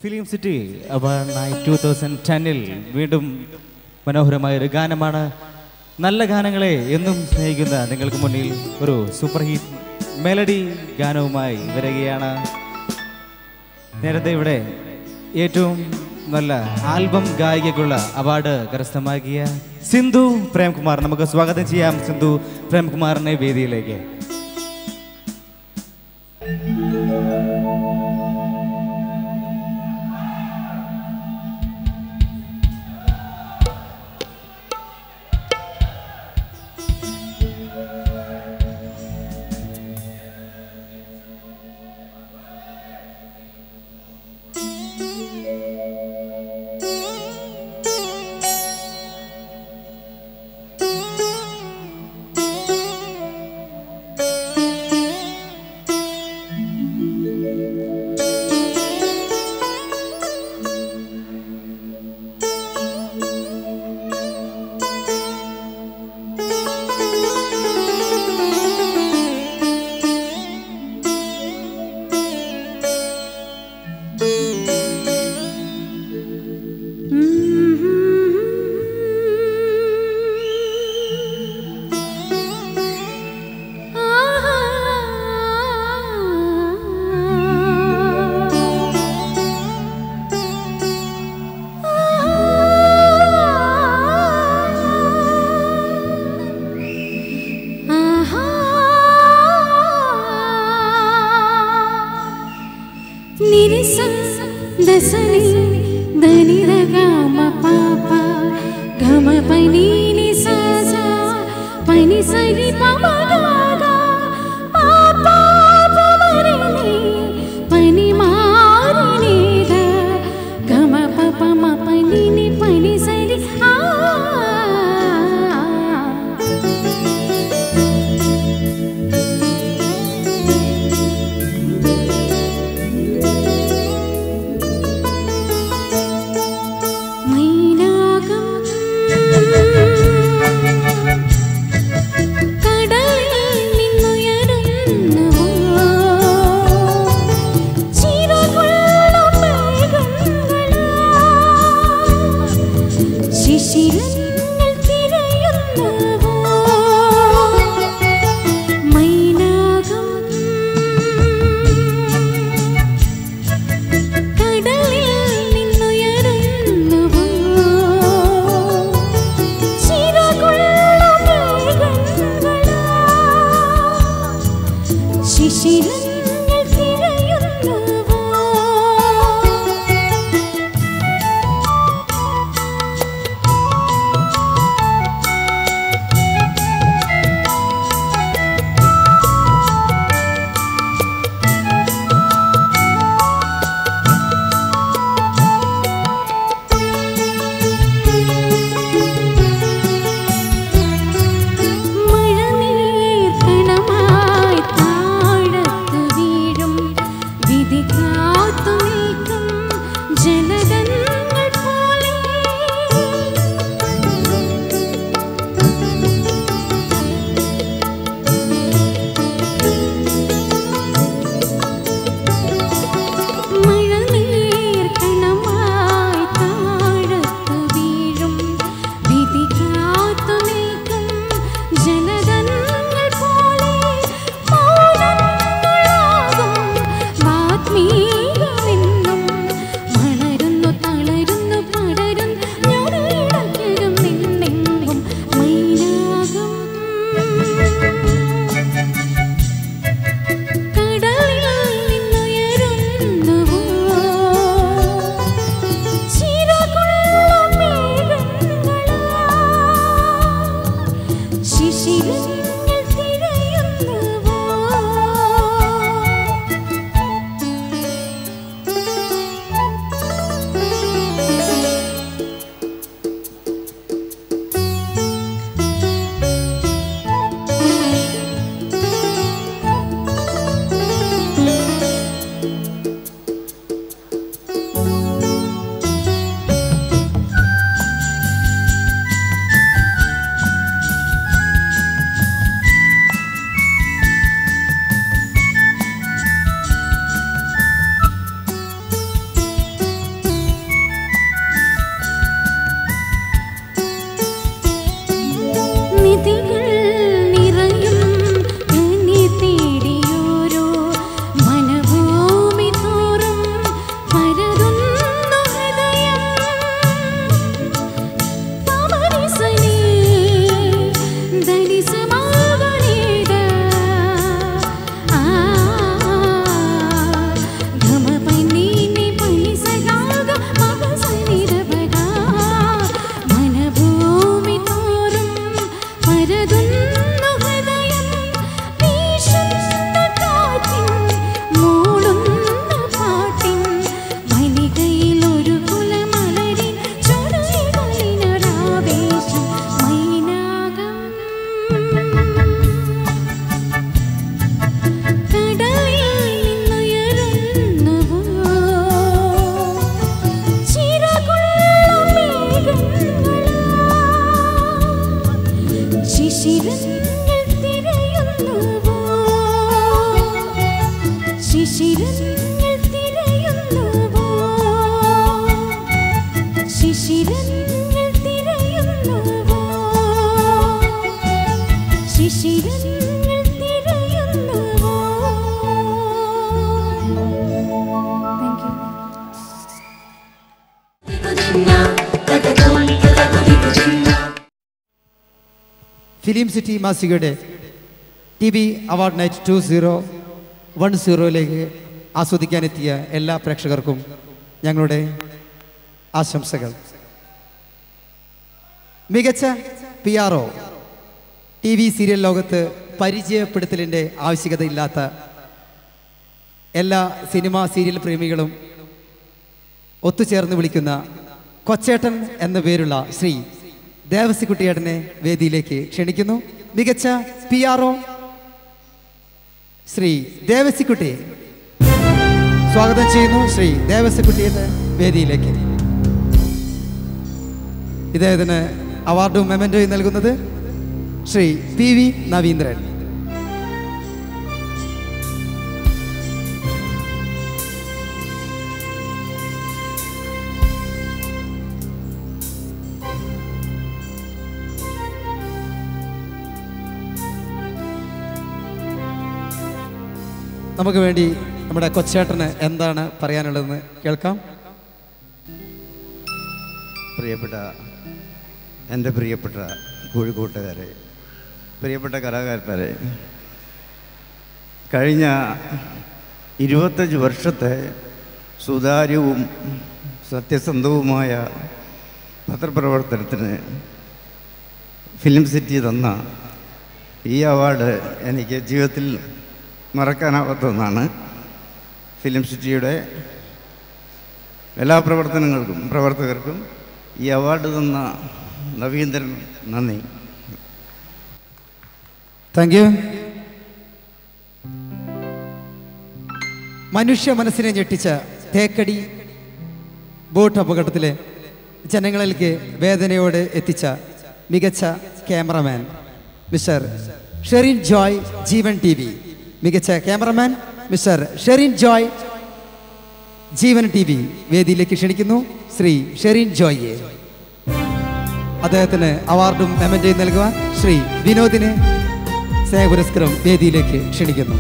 Film city award 2010-ൽ വീണ്ടും മനോഹരമായ ഒരു ഗാനമാണ്. നല്ല ഗാനങ്ങളെ എന്നും സ്നേഹിക്കുന്ന നിങ്ങൾക്ക് മുന്നിൽ ഒരു സൂപ്പർ ഹിറ്റ് മെലഡി ഗാനവുമായി വരികയാണ്. നേരത്തെ ഇവിടെ ഏറ്റവും നല്ല ആൽബം ഗായികയ്ക്കുള്ള അവാർഡ് കരസ്ഥമാക്കിയ സിന്ധു പ്രേംകുമാർ, നമുക്ക് സ്വാഗതം ചെയ്യാം സിന്ധു പ്രേംകുമാറിനെ വേദിയിലേക്ക്. മഴനീർ കണമായി താഴത്ത് ഫിലിം സിറ്റി മാസികയുടെ TV അവാർഡ് നൈറ്റ് 2010 ആസ്വദിക്കാനെത്തിയ എല്ലാ പ്രേക്ഷകർക്കും ഞങ്ങളുടെ ആശംസകൾ. മികച്ച PRO TV സീരിയൽ ലോകത്ത് പരിചയപ്പെടുത്തലിൻ്റെ ആവശ്യകതയില്ലാത്ത എല്ലാ സിനിമാ സീരിയൽ പ്രേമികളും ഒത്തുചേർന്ന് വിളിക്കുന്ന കൊച്ചേട്ടൻ എന്ന പേരുള്ള ശ്രീ ദേവസിക്കുട്ടിയേട്ടനെ വേദിയിലേക്ക് ക്ഷണിക്കുന്നു. മികച്ച PRO ശ്രീ ദേവസിക്കുട്ടിയെ സ്വാഗതം ചെയ്യുന്നു. ശ്രീ ദേവസിക്കുട്ടിയെ വേദിയിലേക്ക്. ഇദ്ദേഹത്തിന് അവാർഡും മെമന്റോയും നൽകുന്നത് ശ്രീ PV നവീന്ദ്രൻ. നമുക്ക് വേണ്ടി നമ്മുടെ കൊച്ചേട്ടന് എന്താണ് പറയാനുള്ളതെന്ന് കേൾക്കാം. എൻ്റെ പ്രിയപ്പെട്ട കോഴിക്കോട്ടുകാരെ, പ്രിയപ്പെട്ട കലാകാരന്മാരെ, കഴിഞ്ഞ 25 വർഷത്തെ സുതാര്യവും സത്യസന്ധവുമായ പത്രപ്രവർത്തനത്തിന് ഫിലിം സിറ്റി തന്ന ഈ അവാർഡ് എനിക്ക് ജീവിതത്തിൽ മറക്കാനാവാത്ത ഒന്നാണ്. ഫിലിം സിറ്റിയുടെ എല്ലാ പ്രവർത്തകർക്കും ഈ അവാർഡ് തന്ന നവീന്ദ്രൻ നന്ദി. Thank you. മനുഷ്യ മനസ്സിനെ ഞെട്ടിച്ച തേക്കടി ബോട്ട് അപകടത്തിലെ ജനങ്ങളിലേക്ക് വേദനയോടെ എത്തിച്ച മികച്ച ക്യാമറമാൻ മിസ്റ്റർ ഷെറിൻ ജോയ്, ജീവൻ TV. മികച്ച ക്യാമറമാൻ മിസ്റ്റർ ഷെറിൻ ജോയ്, ജീവൻ TV വേദിയിലേക്ക് ക്ഷണിക്കുന്നു. ശ്രീ ഷെറിൻ ജോയിയെ അദ്ദേഹത്തിന് അവാർഡും മെമന്റോയും നൽകുവാൻ ശ്രീ വിനോദിനെ സ്നേഹപുരസ്കാരം വേദിയിലേക്ക് ക്ഷണിക്കുന്നു.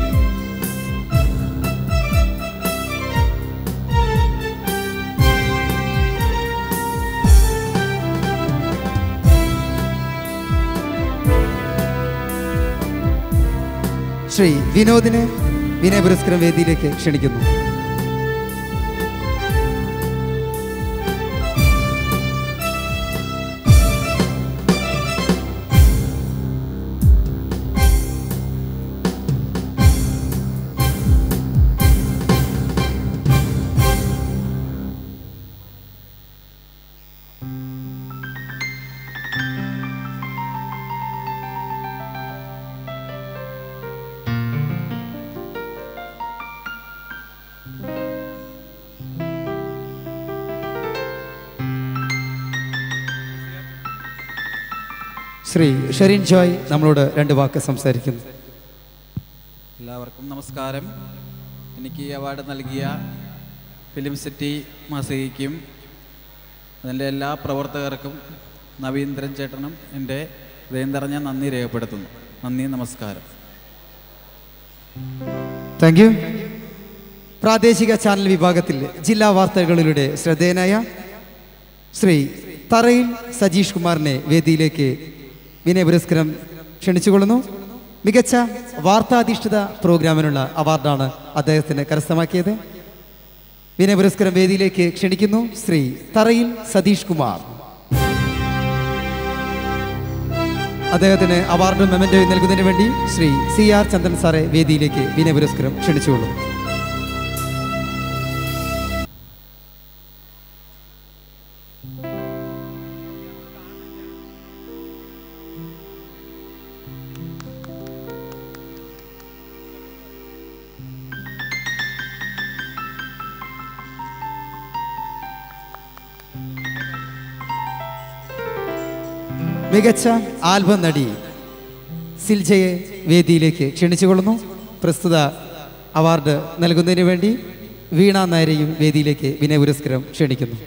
ശ്രീ വിനോദിനെ വിനയപുരസ്കാരം വേദിയിലേക്ക് ക്ഷണിക്കുന്നു. ശ്രീ ഷെറിൻ ജോയ് നമ്മളോട് 2 വാക്ക് സംസാരിക്കുന്നു. എല്ലാവർക്കും നമസ്കാരം. എനിക്ക് ഈ അവാർഡ് നൽകിയ ഫിലിം സിറ്റി മാസികയ്ക്കും അതിൻ്റെ എല്ലാ പ്രവർത്തകർക്കും നവീന്ദ്രൻ ചേട്ടനും എൻ്റെ ഹൃദയം നിറഞ്ഞ നന്ദി രേഖപ്പെടുത്തുന്നു. നന്ദി, നമസ്കാരം. Thank you. പ്രാദേശിക ചാനൽ വിഭാഗത്തിൽ ജില്ലാ വാർത്തകളിലൂടെ ശ്രദ്ധേയനായ ശ്രീ തറയിൽ സജീഷ് കുമാറിനെ വേദിയിലേക്ക് വിനയപുരസ്കാരം ക്ഷണിച്ചുകൊള്ളുന്നു. മികച്ച വാർത്താധിഷ്ഠിത പ്രോഗ്രാമിനുള്ള അവാർഡാണ് അദ്ദേഹത്തിന് കരസ്ഥമാക്കിയത്. വിനയപുരസ്കാരം വേദിയിലേക്ക് ക്ഷണിക്കുന്നു ശ്രീ തറയിൽ സതീഷ് കുമാർ. അദ്ദേഹത്തിന് അവാർഡും മെമന്റോയും നൽകുന്നതിന് വേണ്ടി ശ്രീ CR ചന്ദ്രൻ സാറെ വേദിയിലേക്ക് വിനയപുരസ്കാരം ക്ഷണിച്ചുകൊള്ളുന്നു. മികച്ച ആൽബം നടി സിൽജയെ വേദിയിലേക്ക് ക്ഷണിച്ചുകൊള്ളുന്നു. പ്രസ്തുത അവാർഡ് നൽകുന്നതിന് വേണ്ടി വീണ നായരെയും വേദിയിലേക്ക് വിനയപുരസ്കാരം ക്ഷണിക്കുന്നു.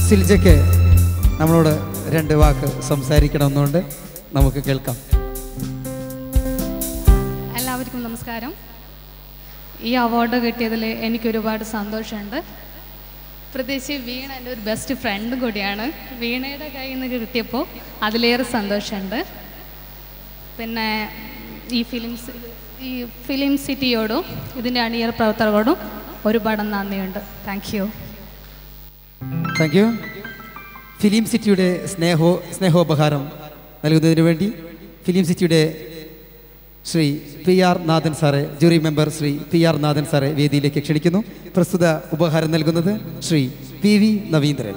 സിൽജയ്ക്ക് നമ്മളോട് 2 വാക്ക് സംസാരിക്കണമെന്നുണ്ട്. നമുക്ക് കേൾക്കാം. എല്ലാവർക്കും നമസ്കാരം. ഈ അവാർഡ് കിട്ടിയതിൽ എനിക്ക് ഒരുപാട് സന്തോഷമുണ്ട്. പ്രത്യേകിച്ച് വീണ എൻ്റെ ഒരു ബെസ്റ്റ് ഫ്രണ്ടും കൂടിയാണ്. വീണയുടെ കയ്യിൽ നിന്ന് കിട്ടിയപ്പോൾ അതിലേറെ സന്തോഷമുണ്ട്. പിന്നെ ഈ ഫിലിം സിറ്റിയോടും ഇതിൻ്റെ അണിയർ പ്രവർത്തകരോടും ഒരുപാട് നന്ദിയുണ്ട്. Thank you. Thank you. Film സിറ്റിയുടെ സ്നേഹോപഹാരം നൽകുന്നതിന് വേണ്ടി ഫിലിം സിറ്റിയുടെ ശ്രീ PR നാഥൻ സാറെ, ജൂറി മെമ്പർ ശ്രീ PR നാഥൻ സാറെ വേദിയിലേക്ക് ക്ഷണിക്കുന്നു. പ്രസ്തുത ഉപഹാരം നൽകുന്നത് ശ്രീ PV നവീന്ദ്രൻ.